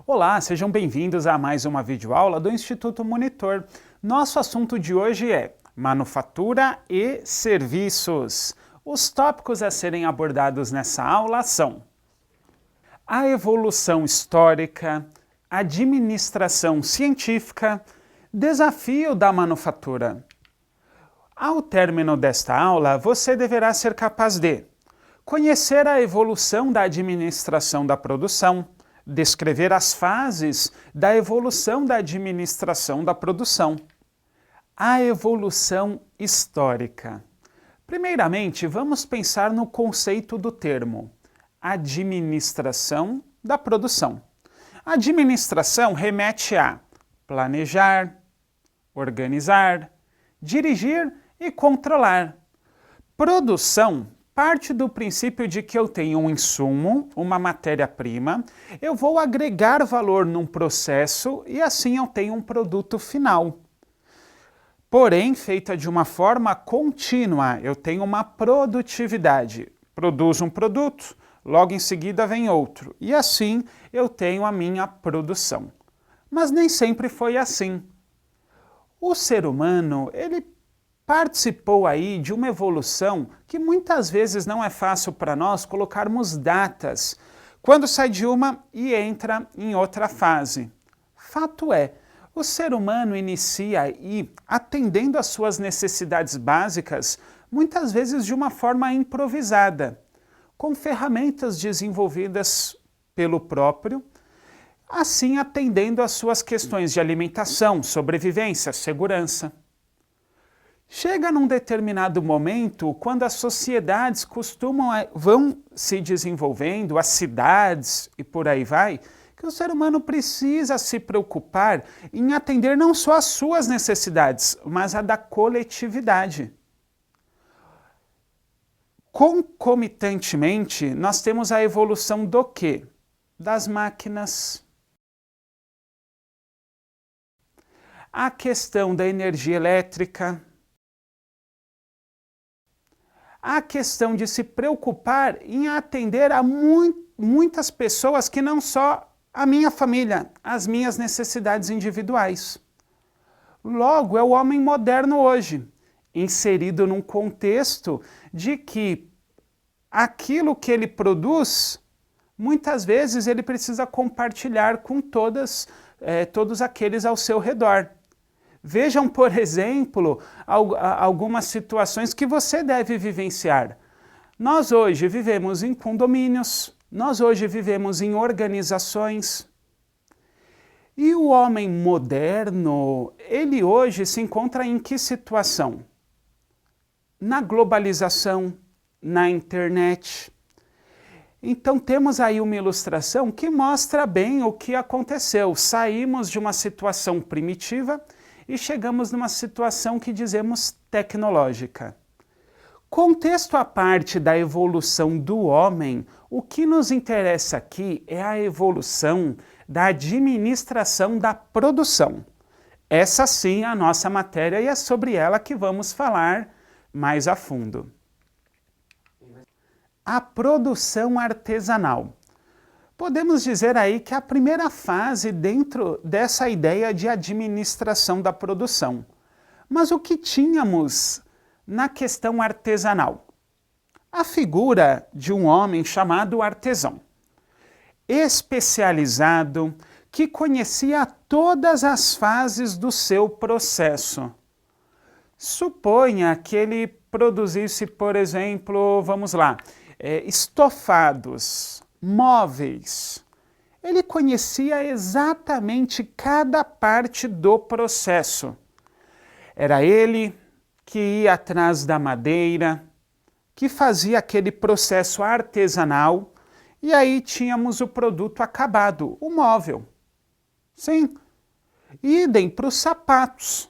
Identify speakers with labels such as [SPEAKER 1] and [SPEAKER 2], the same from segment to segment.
[SPEAKER 1] Olá, sejam bem-vindos a mais uma videoaula do Instituto Monitor. Nosso assunto de hoje é manufatura e serviços. Os tópicos a serem abordados nessa aula são a evolução histórica, administração científica, desafio da manufatura. Ao término desta aula, você deverá ser capaz de conhecer a evolução da administração da produção, descrever as fases da evolução da administração da produção. A evolução histórica. Primeiramente, vamos pensar no conceito do termo administração da produção. Administração remete a planejar, organizar, dirigir e controlar. Produção parte do princípio de que eu tenho um insumo, uma matéria-prima, eu vou agregar valor num processo e assim eu tenho um produto final. Porém, feita de uma forma contínua, eu tenho uma produtividade. Produzo um produto, logo em seguida vem outro, e assim eu tenho a minha produção. Mas nem sempre foi assim. O ser humano, ele participou aí de uma evolução que muitas vezes não é fácil para nós colocarmos datas, quando sai de uma e entra em outra fase. Fato é, o ser humano inicia aí atendendo às suas necessidades básicas, muitas vezes de uma forma improvisada, com ferramentas desenvolvidas pelo próprio, assim atendendo às suas questões de alimentação, sobrevivência, segurança. Chega num determinado momento, quando as sociedades vão se desenvolvendo, as cidades e por aí vai, que o ser humano precisa se preocupar em atender não só as suas necessidades, mas a da coletividade. Concomitantemente, nós temos a evolução do quê? Das máquinas. A questão da energia elétrica. A questão de se preocupar em atender a muitas pessoas que não só a minha família, as minhas necessidades individuais. Logo, é o homem moderno hoje, inserido num contexto de que aquilo que ele produz, muitas vezes ele precisa compartilhar com todos aqueles ao seu redor. Vejam, por exemplo, algumas situações que você deve vivenciar. Nós hoje vivemos em condomínios, nós hoje vivemos em organizações. E o homem moderno, ele hoje se encontra em que situação? Na globalização, na internet. Então temos aí uma ilustração que mostra bem o que aconteceu. Saímos de uma situação primitiva e chegamos numa situação que dizemos tecnológica. Contexto à parte da evolução do homem, o que nos interessa aqui é a evolução da administração da produção. Essa sim é a nossa matéria e é sobre ela que vamos falar mais a fundo. A produção artesanal. Podemos dizer aí que é a primeira fase dentro dessa ideia de administração da produção. Mas o que tínhamos na questão artesanal? A figura de um homem chamado artesão, especializado, que conhecia todas as fases do seu processo. Suponha que ele produzisse, por exemplo, vamos lá, estofados, móveis. Ele conhecia exatamente cada parte do processo. Era ele que ia atrás da madeira, que fazia aquele processo artesanal, e aí tínhamos o produto acabado, o móvel. Sim. Idem para os sapatos.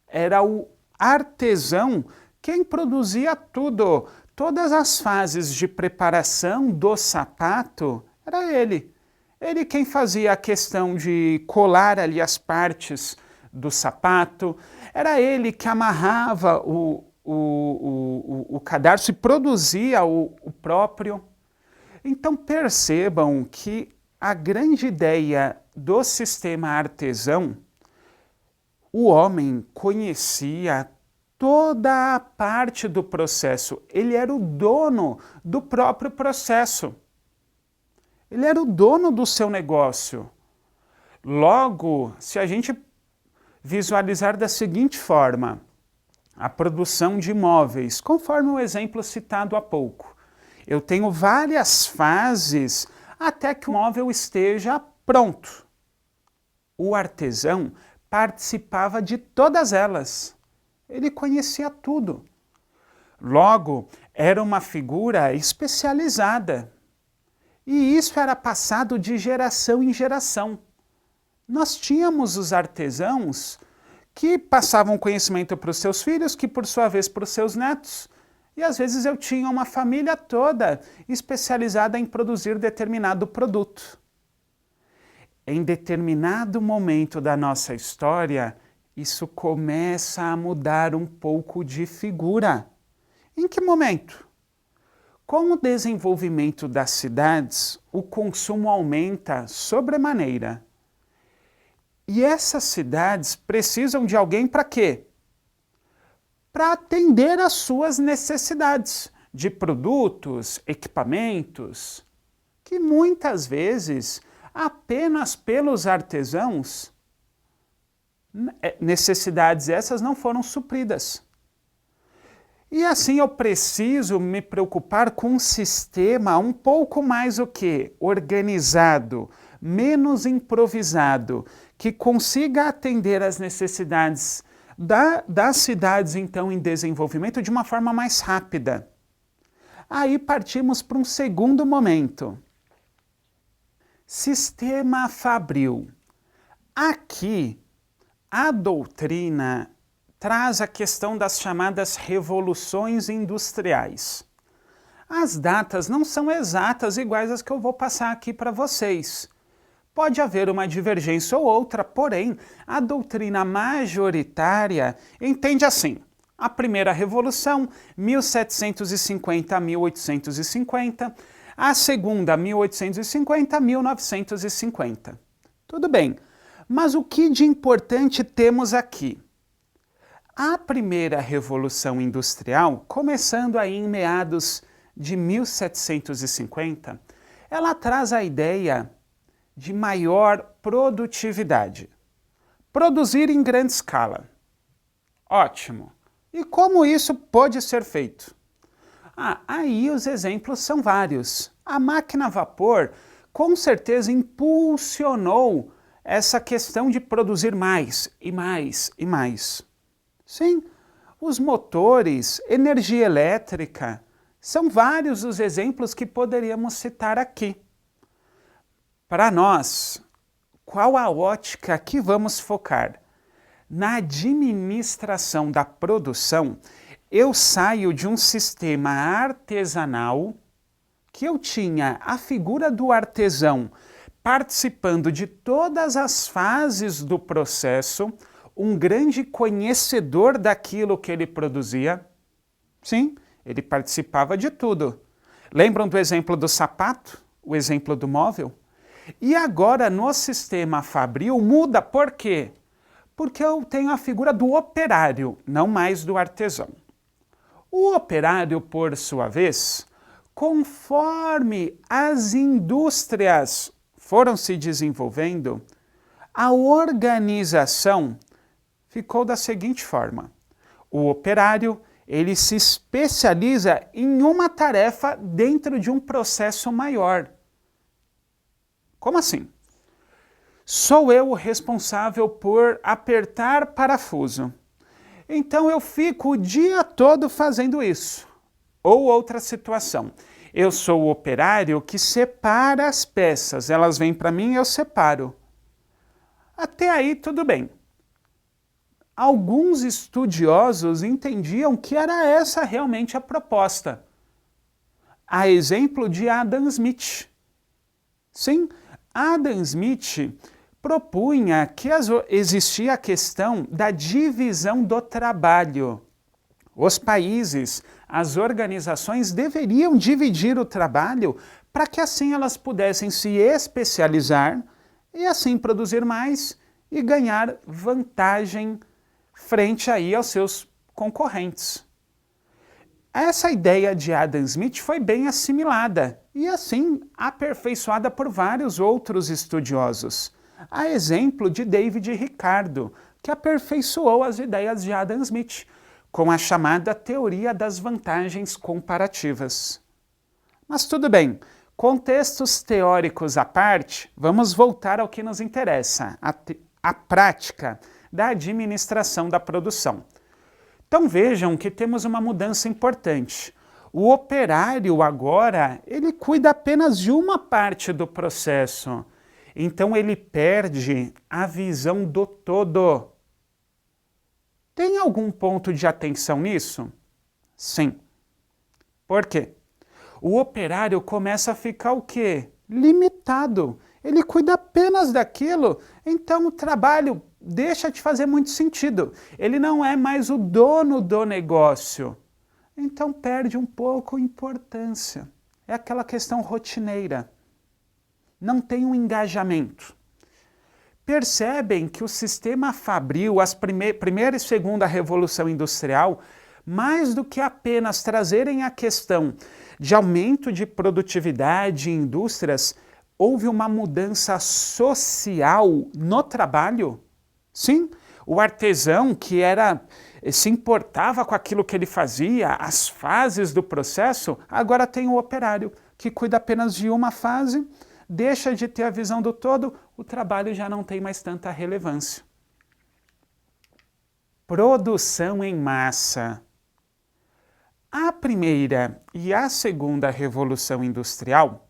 [SPEAKER 1] Era o artesão quem produzia tudo. Todas as fases de preparação do sapato, era ele. Ele quem fazia a questão de colar ali as partes do sapato, era ele que amarrava o cadarço e produzia o próprio. Então percebam que a grande ideia do sistema artesão, o homem conhecia toda a parte do processo. Ele era o dono do próprio processo. Ele era o dono do seu negócio. Logo, se a gente visualizar da seguinte forma, a produção de móveis, conforme o exemplo citado há pouco, eu tenho várias fases até que o móvel esteja pronto. O artesão participava de todas elas. Ele conhecia tudo. Logo, era uma figura especializada. E isso era passado de geração em geração. Nós tínhamos os artesãos que passavam conhecimento para os seus filhos, que por sua vez para os seus netos. E às vezes eu tinha uma família toda especializada em produzir determinado produto. Em determinado momento da nossa história, isso começa a mudar um pouco de figura. Em que momento? Com o desenvolvimento das cidades, o consumo aumenta sobremaneira. E essas cidades precisam de alguém para quê? Para atender às suas necessidades de produtos, equipamentos, que muitas vezes, apenas pelos artesãos, necessidades essas não foram supridas. E assim eu preciso me preocupar com um sistema um pouco mais o quê? Organizado, menos improvisado, que consiga atender às necessidades das cidades, então, em desenvolvimento de uma forma mais rápida. Aí partimos para um segundo momento. Sistema fabril. Aqui, a doutrina traz a questão das chamadas revoluções industriais. As datas não são exatas iguais às que eu vou passar aqui para vocês. Pode haver uma divergência ou outra, porém, a doutrina majoritária entende assim: a primeira revolução, 1750 a 1850, a segunda, 1850 a 1950. Tudo bem, mas o que de importante temos aqui? A primeira revolução industrial, começando aí em meados de 1750, ela traz a ideia de maior produtividade. Produzir em grande escala. Ótimo. E como isso pode ser feito? Aí os exemplos são vários. A máquina a vapor com certeza impulsionou essa questão de produzir mais e mais e mais. Sim, os motores, energia elétrica, são vários os exemplos que poderíamos citar aqui. Para nós, qual a ótica que vamos focar? Na administração da produção, eu saio de um sistema artesanal que eu tinha a figura do artesão participando de todas as fases do processo, um grande conhecedor daquilo que ele produzia. Sim, ele participava de tudo. Lembram do exemplo do sapato? O exemplo do móvel? E agora, no sistema fabril, muda. Por quê? Porque eu tenho a figura do operário, não mais do artesão. O operário, por sua vez, conforme as indústrias foram se desenvolvendo, a organização ficou da seguinte forma: o operário, ele se especializa em uma tarefa dentro de um processo maior. Como assim? Sou eu o responsável por apertar parafuso. Então eu fico o dia todo fazendo isso. Ou outra situação. Eu sou o operário que separa as peças. Elas vêm para mim e eu separo. Até aí tudo bem. Alguns estudiosos entendiam que era essa realmente a proposta. A exemplo de Adam Smith. Sim, Adam Smith propunha que existia a questão da divisão do trabalho. Os países, as organizações deveriam dividir o trabalho para que assim elas pudessem se especializar e assim produzir mais e ganhar vantagem frente aí aos seus concorrentes. Essa ideia de Adam Smith foi bem assimilada e assim aperfeiçoada por vários outros estudiosos, a exemplo de David Ricardo, que aperfeiçoou as ideias de Adam Smith com a chamada teoria das vantagens comparativas. Mas tudo bem, contextos teóricos à parte, vamos voltar ao que nos interessa, a prática da administração da produção. Então vejam que temos uma mudança importante. O operário agora, ele cuida apenas de uma parte do processo. Então ele perde a visão do todo. Tem algum ponto de atenção nisso? Sim. Por quê? O operário começa a ficar o quê? Limitado. Ele cuida apenas daquilo, então o trabalho deixa de fazer muito sentido. Ele não é mais o dono do negócio. Então perde um pouco a importância. É aquela questão rotineira. Não tem um engajamento. Percebem que o sistema fabril, as primeira e segunda revolução industrial, mais do que apenas trazerem a questão de aumento de produtividade em indústrias, houve uma mudança social no trabalho? Sim, o artesão que se importava com aquilo que ele fazia, as fases do processo, agora tem o operário, que cuida apenas de uma fase, deixa de ter a visão do todo, o trabalho já não tem mais tanta relevância. Produção em massa. A primeira e a segunda revolução industrial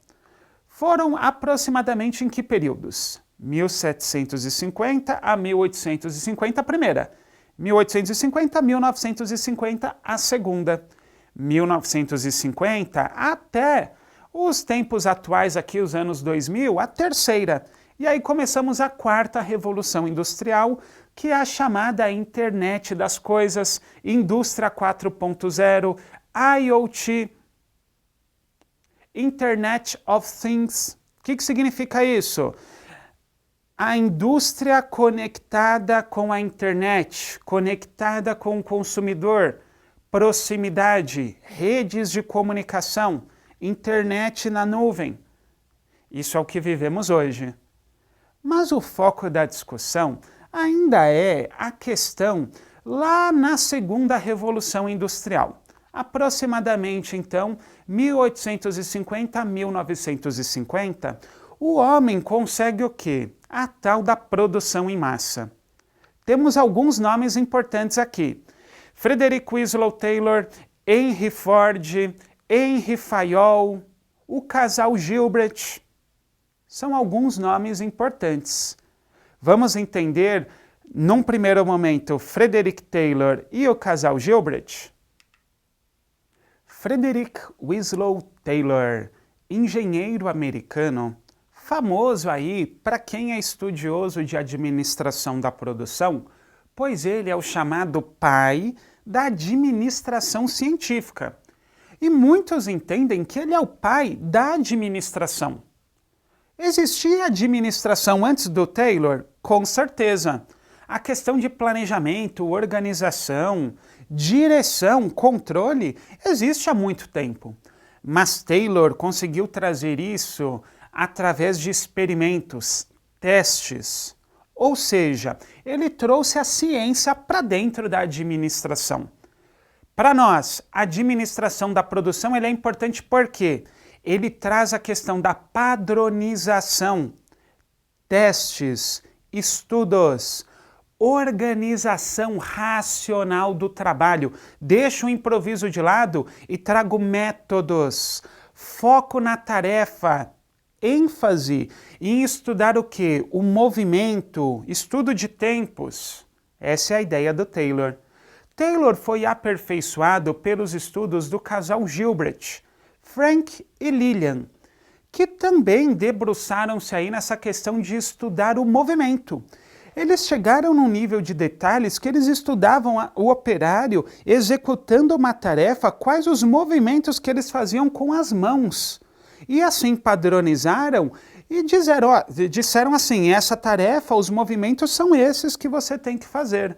[SPEAKER 1] foram aproximadamente em que períodos? 1750 a 1850 a primeira, 1850 a 1950 a segunda, 1950 até os tempos atuais aqui, os anos 2000, a terceira. E aí começamos a quarta revolução industrial, que é a chamada Internet das Coisas, Indústria 4.0, IoT, Internet of Things. O que significa isso? A indústria conectada com a internet, conectada com o consumidor, proximidade, redes de comunicação, internet na nuvem. Isso é o que vivemos hoje. Mas o foco da discussão ainda é a questão lá na segunda revolução industrial. Aproximadamente, então, 1850 a 1950, o homem consegue o quê? A tal da produção em massa. Temos alguns nomes importantes aqui. Frederick Winslow Taylor, Henry Ford, Henry Fayol, o casal Gilbert. São alguns nomes importantes. Vamos entender, num primeiro momento, Frederick Taylor e o casal Gilbert? Frederick Winslow Taylor, engenheiro americano, famoso aí para quem é estudioso de administração da produção, pois ele é o chamado pai da administração científica. E muitos entendem que ele é o pai da administração. Existia administração antes do Taylor? Com certeza. A questão de planejamento, organização, direção, controle, existe há muito tempo. Mas Taylor conseguiu trazer isso através de experimentos, testes. Ou seja, ele trouxe a ciência para dentro da administração. Para nós, a administração da produção é importante porque ele traz a questão da padronização, testes, estudos, organização racional do trabalho. Deixo o improviso de lado e trago métodos, foco na tarefa, ênfase em estudar o quê? O movimento, estudo de tempos. Essa é a ideia do Taylor. Taylor foi aperfeiçoado pelos estudos do casal Gilbert, Frank e Lillian, que também debruçaram-se aí nessa questão de estudar o movimento. Eles chegaram num nível de detalhes que eles estudavam o operário executando uma tarefa, quais os movimentos que eles faziam com as mãos. E assim padronizaram e disseram assim: essa tarefa, os movimentos são esses que você tem que fazer.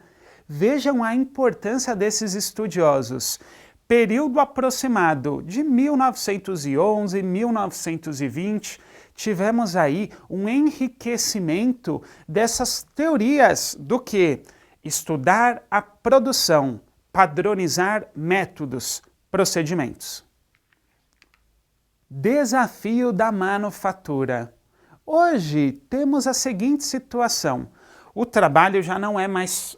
[SPEAKER 1] Vejam a importância desses estudiosos. Período aproximado de 1911 e 1920, tivemos aí um enriquecimento dessas teorias do que? Estudar a produção, padronizar métodos, procedimentos. Desafio da manufatura. Hoje temos a seguinte situação: o trabalho já não é mais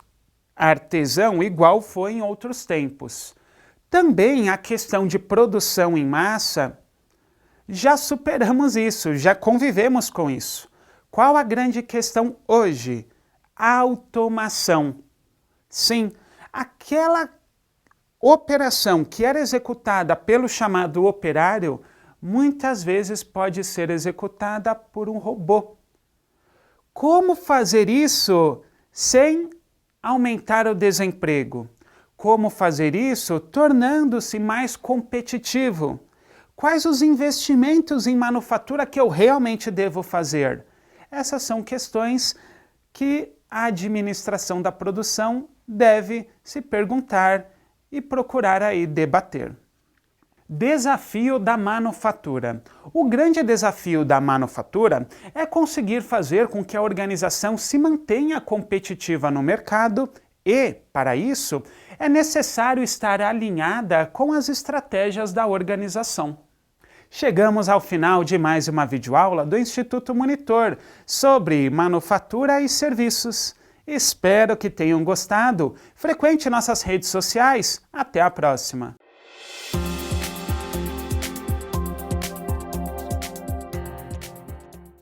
[SPEAKER 1] artesão igual foi em outros tempos. Também a questão de produção em massa, já superamos isso, já convivemos com isso. Qual a grande questão hoje? Automação. Sim, aquela operação que era executada pelo chamado operário, muitas vezes pode ser executada por um robô. Como fazer isso sem aumentar o desemprego? Como fazer isso tornando-se mais competitivo? Quais os investimentos em manufatura que eu realmente devo fazer? Essas são questões que a administração da produção deve se perguntar e procurar aí debater. Desafio da manufatura. O grande desafio da manufatura é conseguir fazer com que a organização se mantenha competitiva no mercado e, para isso, é necessário estar alinhada com as estratégias da organização. Chegamos ao final de mais uma videoaula do Instituto Monitor sobre manufatura e serviços. Espero que tenham gostado. Frequente nossas redes sociais. Até a próxima!